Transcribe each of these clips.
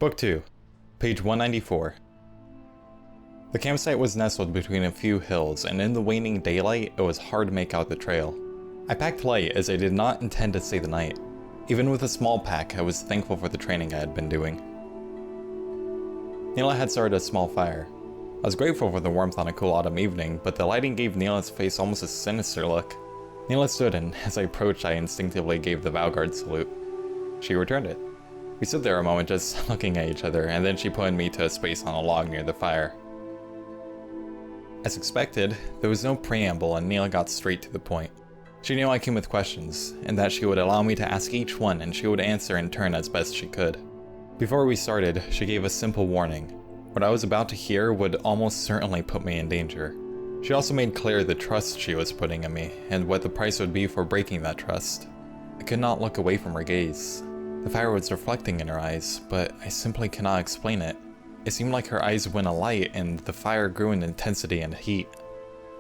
Book 2, page 194. The campsite was nestled between a few hills, and in the waning daylight, it was hard to make out the trail. I packed light as I did not intend to stay the night. Even with a small pack, I was thankful for the training I had been doing. Nila had started a small fire. I was grateful for the warmth on a cool autumn evening, but the lighting gave Nila's face almost a sinister look. Nila stood, and as I approached, I instinctively gave the Valguard salute. She returned it. We stood there a moment just looking at each other, and then she pointed me to a space on a log near the fire. As expected, there was no preamble and Nila got straight to the point. She knew I came with questions, and that she would allow me to ask each one and she would answer in turn as best she could. Before we started, she gave a simple warning. What I was about to hear would almost certainly put me in danger. She also made clear the trust she was putting in me, and what the price would be for breaking that trust. I could not look away from her gaze. The fire was reflecting in her eyes, but I simply cannot explain it. It seemed like her eyes went alight and the fire grew in intensity and heat.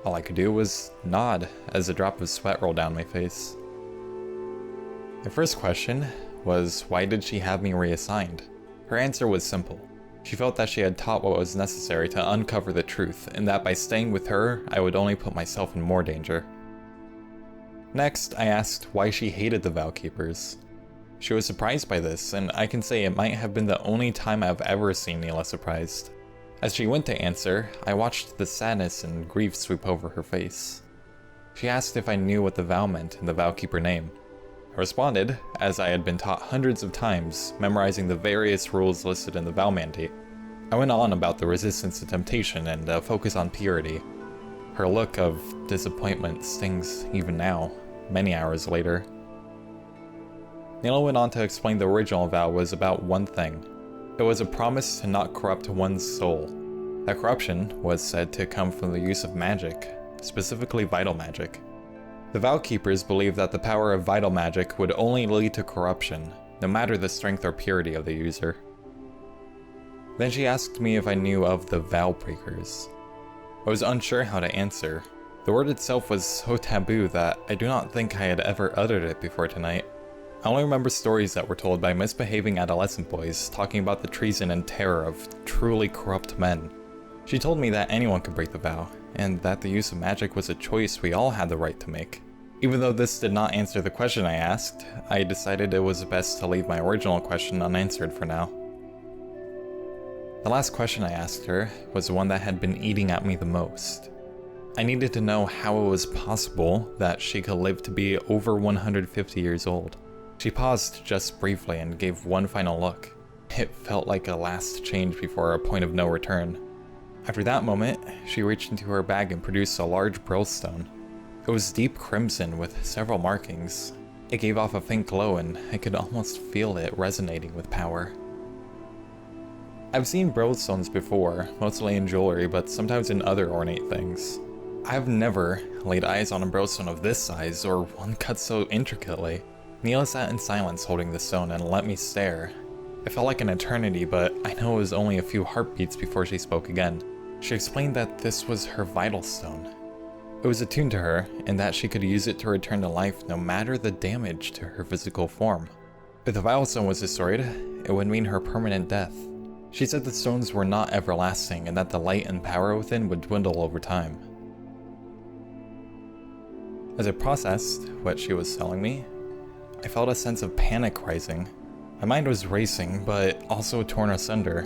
All I could do was nod as a drop of sweat rolled down my face. My first question was, why did she have me reassigned? Her answer was simple. She felt that she had taught what was necessary to uncover the truth, and that by staying with her, I would only put myself in more danger. Next, I asked why she hated the Vowkeepers. She was surprised by this, and I can say it might have been the only time I've ever seen Nila surprised. As she went to answer, I watched the sadness and grief sweep over her face. She asked if I knew what the vow meant in the Vowkeeper name. I responded, as I had been taught hundreds of times, memorizing the various rules listed in the vow mandate. I went on about the resistance to temptation and a focus on purity. Her look of disappointment stings even now, many hours later. Nila went on to explain the original vow was about one thing. It was a promise to not corrupt one's soul. That corruption was said to come from the use of magic, specifically vital magic. The Vowkeepers believed that the power of vital magic would only lead to corruption, no matter the strength or purity of the user. Then she asked me if I knew of the Vowbreakers. I was unsure how to answer. The word itself was so taboo that I do not think I had ever uttered it before tonight. I only remember stories that were told by misbehaving adolescent boys talking about the treason and terror of truly corrupt men. She told me that anyone could break the vow, and that the use of magic was a choice we all had the right to make. Even though this did not answer the question I asked, I decided it was best to leave my original question unanswered for now. The last question I asked her was the one that had been eating at me the most. I needed to know how it was possible that she could live to be over 150 years old. She paused just briefly and gave one final look. It felt like a last change before a point of no return. After that moment, she reached into her bag and produced a large brillstone. It was deep crimson with several markings. It gave off a faint glow and I could almost feel it resonating with power. I've seen brillstones before, mostly in jewelry, but sometimes in other ornate things. I've never laid eyes on a brillstone of this size or one cut so intricately. Nila sat in silence holding the stone and let me stare. It felt like an eternity, but I know it was only a few heartbeats before she spoke again. She explained that this was her vital stone. It was attuned to her, and that she could use it to return to life no matter the damage to her physical form. If the vital stone was destroyed, it would mean her permanent death. She said the stones were not everlasting and that the light and power within would dwindle over time. As I processed what she was telling me, I felt a sense of panic rising. My mind was racing, but also torn asunder.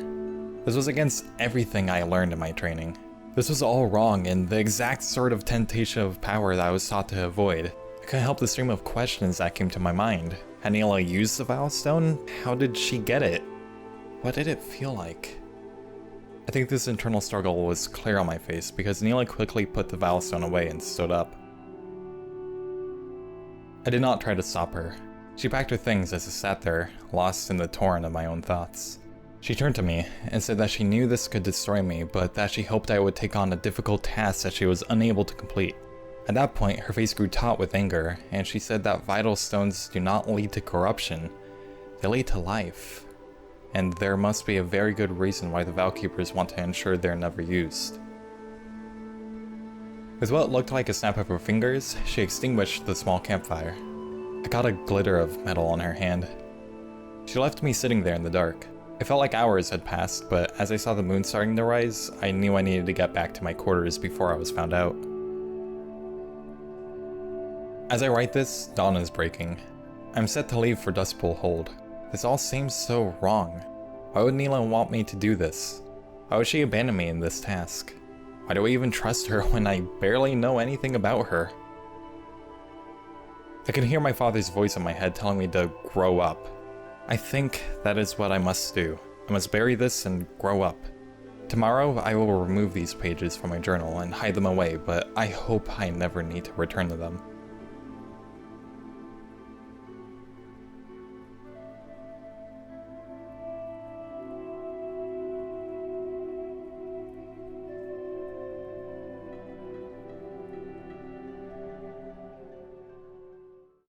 This was against everything I learned in my training. This was all wrong and the exact sort of temptation of power that I was taught to avoid. I couldn't help the stream of questions that came to my mind. Had Nila used the Vow Stone? How did she get it? What did it feel like? I think this internal struggle was clear on my face because Nila quickly put the Vow Stone away and stood up. I did not try to stop her. She packed her things as I sat there, lost in the torrent of my own thoughts. She turned to me and said that she knew this could destroy me, but that she hoped I would take on a difficult task that she was unable to complete. At that point, her face grew taut with anger, and she said that vital stones do not lead to corruption, they lead to life. And there must be a very good reason why the Vowkeepers want to ensure they're never used. With what looked like a snap of her fingers, she extinguished the small campfire. I caught a glitter of metal on her hand. She left me sitting there in the dark. It felt like hours had passed, but as I saw the moon starting to rise, I knew I needed to get back to my quarters before I was found out. As I write this, dawn is breaking. I'm set to leave for Dust Bowl Hold. This all seems so wrong. Why would Nila want me to do this? Why would she abandon me in this task? Why do I even trust her when I barely know anything about her? I can hear my father's voice in my head telling me to grow up. I think that is what I must do. I must bury this and grow up. Tomorrow, I will remove these pages from my journal and hide them away, but I hope I never need to return to them.